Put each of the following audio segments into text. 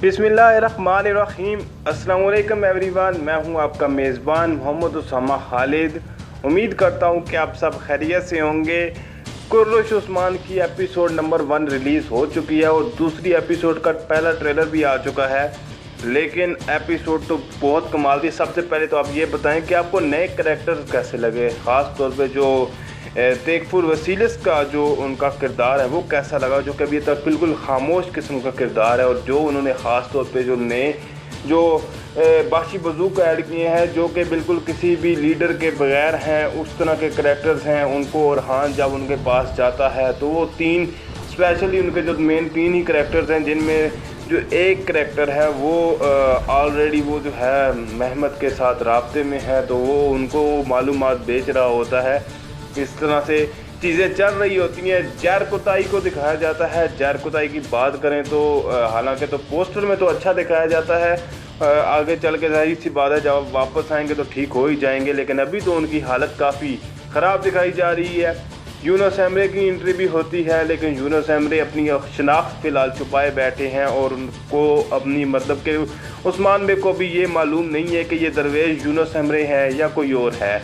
बिस्मिल्लाहिर्रहमानिर्रहीम। अस्सलाम वालेकुम एवरीवन, मैं हूं आपका मेज़बान मोहम्मद उसामा खालिद। उम्मीद करता हूं कि आप सब खैरियत से होंगे। कुर्रुश उस्मान की एपिसोड नंबर 1 रिलीज़ हो चुकी है और दूसरी एपिसोड का पहला ट्रेलर भी आ चुका है, लेकिन एपिसोड तो बहुत कमाल थी। सबसे पहले तो आप ये बताएं कि आपको नए कैरेक्टर्स कैसे लगे, ख़ास तौर पे जो तेगफुर वसीलस का जो उनका किरदार है वो कैसा लगा, जो कि अभी तक बिल्कुल खामोश किस्म का किरदार है, और जो उन्होंने ख़ास तौर पे जो नए जो बाशी बजूक ऐड किए हैं जो कि बिल्कुल किसी भी लीडर के बगैर हैं, उस तरह के करैक्टर्स हैं उनको। और हाँ, जब उनके पास जाता है तो वो तीन स्पेशली उनके जो मेन 3 ही करैक्टर्स हैं, जिनमें जो एक करैक्टर है वो ऑलरेडी वो जो है महमद के साथ राब्ते में है, तो वो उनको मालूमात बेच रहा होता है। इस तरह से चीज़ें चल रही होती हैं। जैर कुताई को दिखाया जाता है। जैर कुताई की बात करें तो हालांकि तो पोस्टर में तो अच्छा दिखाया जाता है, आगे चल के जाहिर सी बात है जब वापस आएंगे तो ठीक हो ही जाएंगे, लेकिन अभी तो उनकी हालत काफ़ी ख़राब दिखाई जा रही है। यूनुस एमरे की एंट्री भी होती है, लेकिन यूनुस एमरे अपनी शनाख्त फ़िलहाल छुपाए बैठे हैं और उनको अपनी मतलब कि उस्मान बे को भी ये मालूम नहीं है कि ये दरवेश यूनुस एमरे है या कोई और है।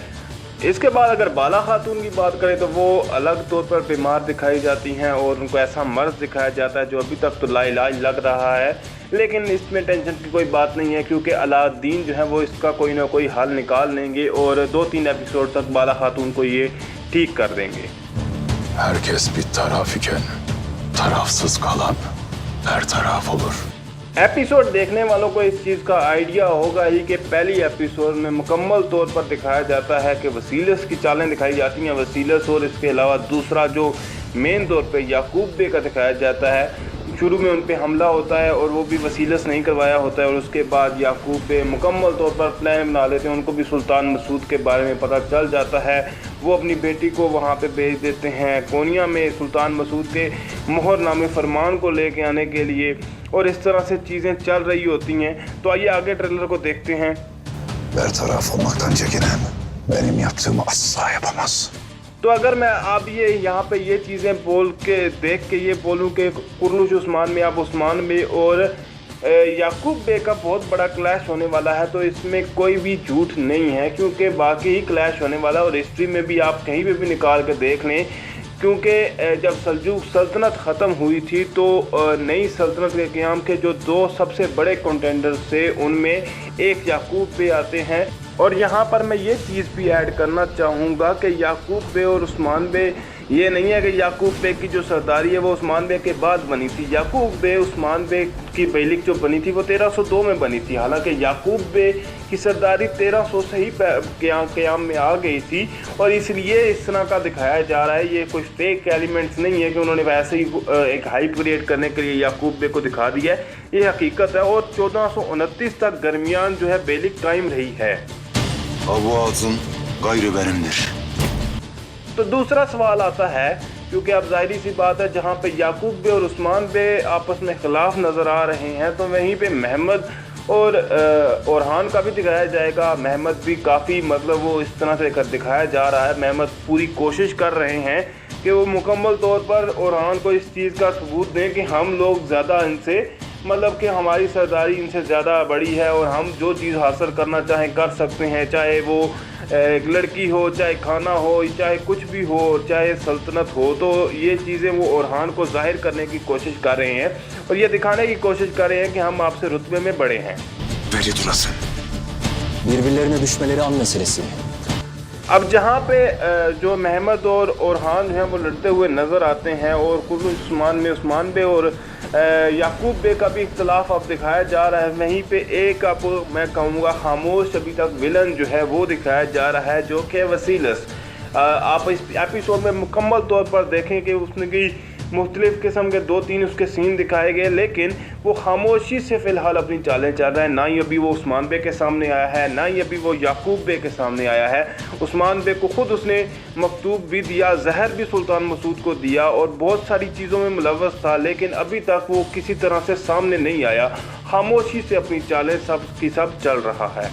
इसके बाद अगर बाला खातून की बात करें तो वो अलग तौर पर बीमार दिखाई जाती हैं और उनको ऐसा मर्ज दिखाया जाता है जो अभी तक तो लाइलाज लग रहा है, लेकिन इसमें टेंशन की कोई बात नहीं है क्योंकि अलाउद्दीन जो है वो इसका कोई ना कोई हल निकाल लेंगे और 2-3 एपिसोड तक बाला खातून को ये ठीक कर देंगे। Herkes bir taraf iken tarafsız kalan her taraf olur. Episode देखने वालों को इस चीज़ का आइडिया होगा ही कि पहली एपिसोड में मुकम्मल तौर पर दिखाया जाता है कि वसीलस की चालें दिखाई जाती हैं, वसीलस, और इसके अलावा दूसरा जो मेन तौर पे याकूब बे का दिखाया जाता है। शुरू में उन पे हमला होता है और वो भी वसीलस नहीं करवाया होता है, और उसके बाद याकूब बे मुकम्मल तौर पर प्लान बना लेते हैं। उनको भी सुल्तान मसूद के बारे में पता चल जाता है। वो अपनी बेटी को वहाँ पे भेज देते हैं कोनिया में सुल्तान मसूद के मोहरनामे फरमान को लेके आने के लिए, और इस तरह से चीज़ें चल रही होती हैं। तो आइए आगे ट्रेलर को देखते हैं। Bertaraf olmaktan çekinen benim yaptığımı asla yapamaz. तो अगर मैं आप ये यहाँ पे ये चीज़ें बोल के देख के ये बोलूँ कि कुर्रुश उस्मान में अब उस्मान बे और याकूब बे का बहुत बड़ा क्लैश होने वाला है, तो इसमें कोई भी झूठ नहीं है क्योंकि बाकी ही क्लैश होने वाला है। और हिस्ट्री में भी आप कहीं पे भी निकाल के देख लें, क्योंकि जब सल्जूक सल्तनत ख़त्म हुई थी तो नई सल्तनत के क़याम के जो 2 सबसे बड़े कंटेंडर्स थे उनमें एक याकूब बे आते हैं। और यहाँ पर मैं ये चीज़ भी ऐड करना चाहूँगा कि याकूब बे और उस्मान बे, ये नहीं है कि याकूब बे की जो सरदारी है वो उस्मान बे के बाद बनी थी। याकूब बे उस्मान बे की बेलिक जो बनी थी वो 1302 में बनी थी, हालांकि याकूब बे की सरदारी 1300 से ही क़याम में आ गई थी, और इसलिए इस तरह का दिखाया जा रहा है। ये कुछ फेक एलिमेंट्स नहीं है कि उन्होंने वैसे ही एक हाइप क्रिएट करने के लिए याकूब बे को दिखा दिया है, ये हकीकत है। और 1429 तक दरमियान जो है बेलिक कायम रही है। Bu altın gayrı benimdir. तो दूसरा सवाल आता है, क्योंकि अब ज़ाहिरी सी बात है जहाँ पे याकूब बे और उस्मान बे आपस में ख़िलाफ़ नज़र आ रहे हैं, तो वहीं पे महमद और ओरहान का भी दिखाया जाएगा। महमद भी काफ़ी मतलब वो इस तरह से दिखाया जा रहा है, महमद पूरी कोशिश कर रहे हैं कि वो मुकम्मल तौर पर ओरहान को इस चीज़ का सबूत दें कि हम लोग ज़्यादा इनसे मतलब कि हमारी सरदारी इनसे ज़्यादा बड़ी है और हम जो चीज़ हासिल करना चाहें कर सकते हैं, चाहे वो एक लड़की हो, चाहे खाना हो, चाहे कुछ भी हो, चाहे सल्तनत हो। तो ये चीज़ें वो ओरहान को ज़ाहिर करने की कोशिश कर रहे हैं और ये दिखाने की कोशिश कर रहे हैं कि हम आपसे रुतबे में बड़े हैं। Birbirlerine düşmeleri an meselesi. अब जहाँ पे जो महमद और ओरहान जो हैं वो लड़ते हुए नज़र आते हैं, और कुर्रुश उस्मान में उस्मान बे और याकूब बे का भी इख्तलाफ अब दिखाया जा रहा है। वहीं पे एक आपको मैं कहूँगा खामोश अभी तक विलन जो है वो दिखाया जा रहा है, जो कि वसीलस। आप इस एपिसोड में मुकम्मल तौर पर देखें कि उसने की मुख्तलिफ़ किस्म के 2-3 उसके सीन दिखाए गए, लेकिन वो खामोशी से फ़िलहाल अपनी चालें चल रहा है। ना ही अभी वो उस्मान बे के सामने आया है, ना ही अभी वो याकूब बे के सामने आया है। उस्मान बे को ख़ुद उसने मकतूब भी दिया, जहर भी सुल्तान मसूद को दिया और बहुत सारी चीज़ों में मुलव्वस था, लेकिन अभी तक वो किसी तरह से सामने नहीं आया। खामोशी से अपनी चालें सब की सब चल रहा है।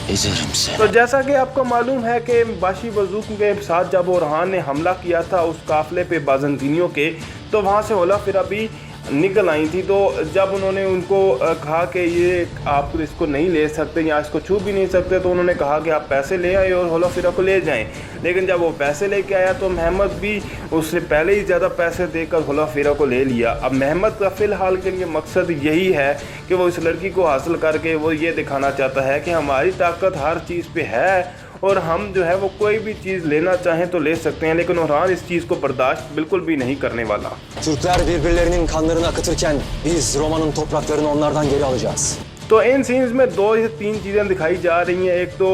तो जैसा कि आपको मालूम है कि बाशी बजूक के साथ जब ओरहान ने हमला किया था उस काफ़िले पे बाज़ंतीनियों के, तो वहाँ से होला फिर अभी निकल आई थी। तो जब उन्होंने उनको कहा कि ये आप इसको नहीं ले सकते या इसको छू भी नहीं सकते, तो उन्होंने कहा कि आप पैसे ले आए और होलोफिरा को ले जाएं। लेकिन जब वो पैसे लेके आया तो महमद भी उससे पहले ही ज़्यादा पैसे देकर होलोफिरा को ले लिया। अब महमद का फ़िलहाल के लिए मकसद यही है कि वो इस लड़की को हासिल करके वो ये दिखाना चाहता है कि हमारी ताकत हर चीज़ पे है और हम जो है वो कोई भी चीज़ लेना चाहें तो ले सकते हैं। लेकिन ओरहान इस चीज़ को बर्दाश्त बिल्कुल भी नहीं करने वाला। Türkler birbirlerinin kanlarını akıtırken biz Roma'nın topraklarını onlardan geri alacağız. तो इन सीन्स में 2 से 3 चीज़ें दिखाई जा रही हैं। एक तो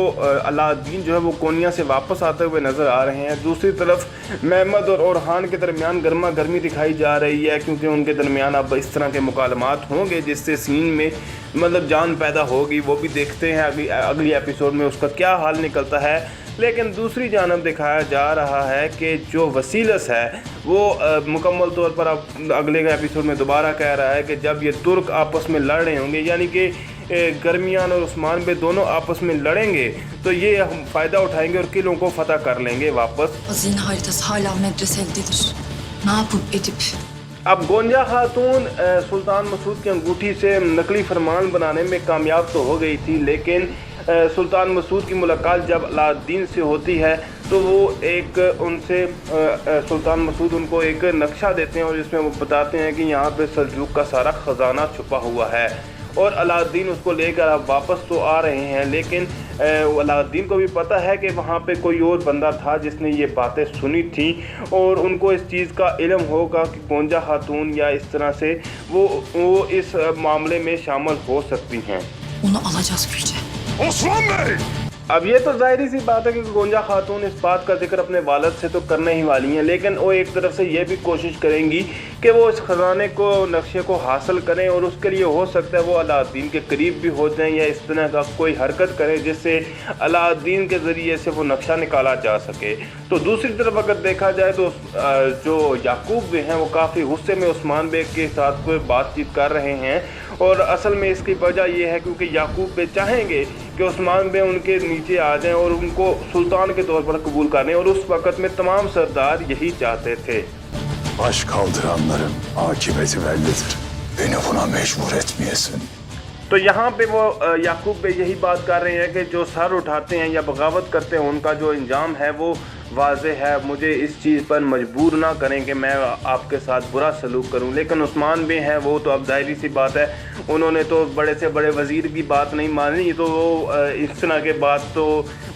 अलाउद्दीन जो है वो कोनिया से वापस आते हुए नज़र आ रहे हैं। दूसरी तरफ महमद और ओरहान के दरमियान गर्मा गर्मी दिखाई जा रही है, क्योंकि उनके दरमियान अब इस तरह के मुकालमात होंगे जिससे सीन में मतलब जान पैदा होगी। वो भी देखते हैं अगली एपिसोड में उसका क्या हाल निकलता है। लेकिन दूसरी जानब दिखाया जा रहा है कि जो वसीलस है वो मुकम्मल तौर पर अब अगले एपिसोड में दोबारा कह रहा है कि जब ये तुर्क आपस में लड़ रहे होंगे, यानी कि गर्मियान और उस्मान बे दोनों आपस में लड़ेंगे, तो ये हम फ़ायदा उठाएंगे और किलों को फतह कर लेंगे वापस। Hazine haritası hala medreseldedir. Ne yapıp edip अब गोंजा खातून सुल्तान मसूद की अंगूठी से नकली फरमान बनाने में कामयाब तो हो गई थी, लेकिन सुल्तान मसूद की मुलाकात जब अलाउद्दीन से होती है तो वो एक उनसे सुल्तान मसूद उनको एक नक्शा देते हैं और जिसमें वो बताते हैं कि यहाँ पे सल्जूक का सारा ख़जाना छुपा हुआ है और अलाउद्दीन उसको लेकर अब वापस तो आ रहे हैं। लेकिन अलाउद्दीन को भी पता है कि वहाँ पे कोई और बंदा था जिसने ये बातें सुनी थी और उनको इस चीज़ का इल्म होगा कि गोंजा खातून या इस तरह से वो इस मामले में शामिल हो सकती हैं। onu alacağız Gülce. Osman Bey! अब ये तो ज़ाहिरी सी बात है कि गोंजा खातून इस बात का जिक्र अपने वालिद से तो करने ही वाली हैं, लेकिन वो एक तरफ से ये भी कोशिश करेंगी कि वो इस ख़जाने को नक्शे को हासिल करें और उसके लिए हो सकता है वो अलाउद्दीन के करीब भी हो जाएं या इस तरह का कोई हरकत करें जिससे अलाउद्दीन के ज़रिए से वो नक्शा निकाला जा सके। तो दूसरी तरफ अगर देखा जाए तो जो याकूब बे हैं वो काफ़ी गुस्से में उस्मान बे के साथ कोई बातचीत कर रहे हैं और असल में इसकी वजह ये है क्योंकि याकूब बे चाहेंगे कि उस्मान बे उनके नीचे आ जाएं और उनको सुल्तान के तौर पर कबूल करें, और उस वक़्त में तमाम सरदार यही चाहते थे। Baş kaldıranların akıbeti bellidir. Beni buna mecbur etmeyesin. तो यहाँ पे वो याकूब बे यही बात कर रहे हैं कि जो सर उठाते हैं या बगावत करते हैं उनका जो इंजाम है वो वाज़ेह है। मुझे इस चीज़ पर मजबूर ना करें कि मैं आपके साथ बुरा सलूक करूं। लेकिन उस्मान बे हैं वो तो अब ज़ाहिरी सी बात है, उन्होंने तो बड़े से बड़े वज़ीर की बात नहीं मानी, तो वो इस तरह के बात तो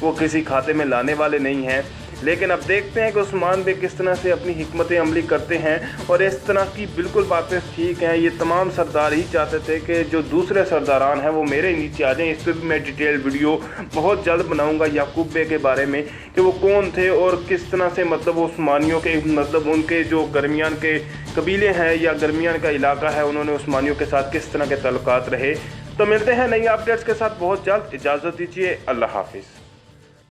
वो किसी खाते में लाने वाले नहीं हैं। लेकिन अब देखते हैं कि उस्मान बे किस तरह से अपनी हिकमत अमली करते हैं और इस तरह की बिल्कुल बातें ठीक हैं। ये तमाम सरदार ही चाहते थे कि जो दूसरे सरदारान हैं वो मेरे नीचे आ जाएं। इस पर भी मैं डिटेल वीडियो बहुत जल्द बनाऊंगा याकूब बे के बारे में कि वो कौन थे और किस तरह से मतलब उस्मानियों के मतलब उनके जो गर्मियान के कबीले हैं या गर्मियान का इलाका है उन्होंने उस्मानियों के साथ किस तरह के ताल्लुकात रहे। तो मिलते हैं नई अपडेट्स के साथ बहुत जल्द। इजाज़त दीजिए, अल्लाह हाफिज़।